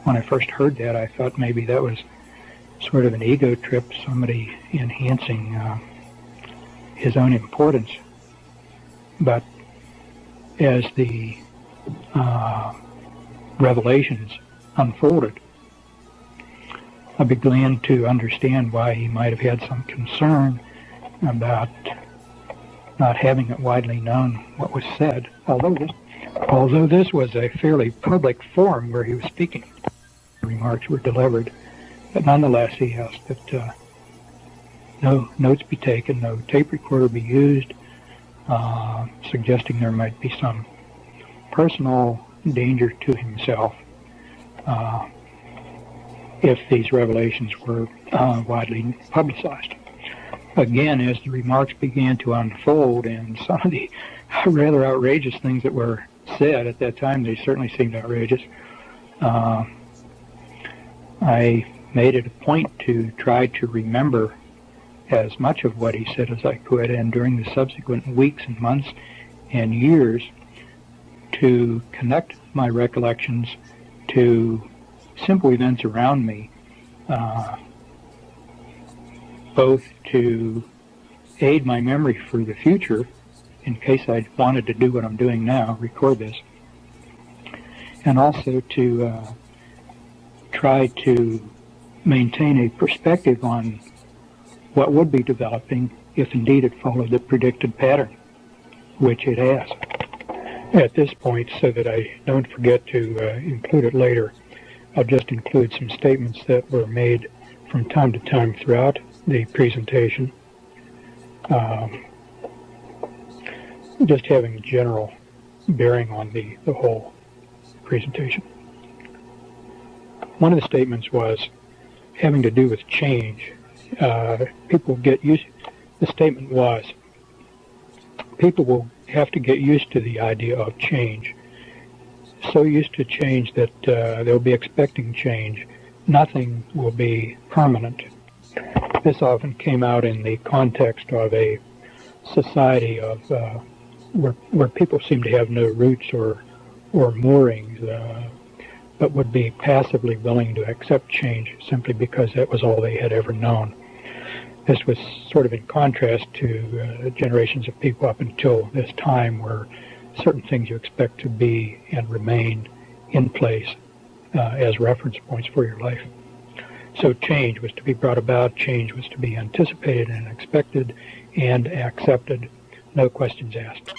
When I first heard that, I thought maybe that was sort of an ego trip, somebody enhancing his own importance. But as the revelations unfolded, I began to understand why he might have had some concern about not having it widely known what was said, although this was a fairly public forum where he was speaking. Remarks were delivered, but nonetheless he asked that no notes be taken, no tape recorder be used, suggesting there might be some personal danger to himself if these revelations were widely publicized. Again, as the remarks began to unfold and some of the rather outrageous things that were said at that time, they certainly seemed outrageous, I made it a point to try to remember as much of what he said as I could, and during the subsequent weeks and months and years to connect my recollections to simple events around me, both to aid my memory for the future in case I wanted to do what I'm doing now, record this, and also to try to maintain a perspective on what would be developing if indeed it followed the predicted pattern, which it has. At this point, so that I don't forget to include it later, I'll just include some statements that were made from time to time throughout the presentation, just having a general bearing on the whole presentation. One of the statements was having to do with change. People get used, the statement was, people will have to get used to the idea of change. So used to change that they'll be expecting change. Nothing will be permanent. This often came out in the context of a society of where people seem to have no roots or moorings, but would be passively willing to accept change simply because that was all they had ever known. This was sort of in contrast to generations of people up until this time where certain things you expect to be and remain in place as reference points for your life. So change was to be brought about, change was to be anticipated and expected and accepted, no questions asked.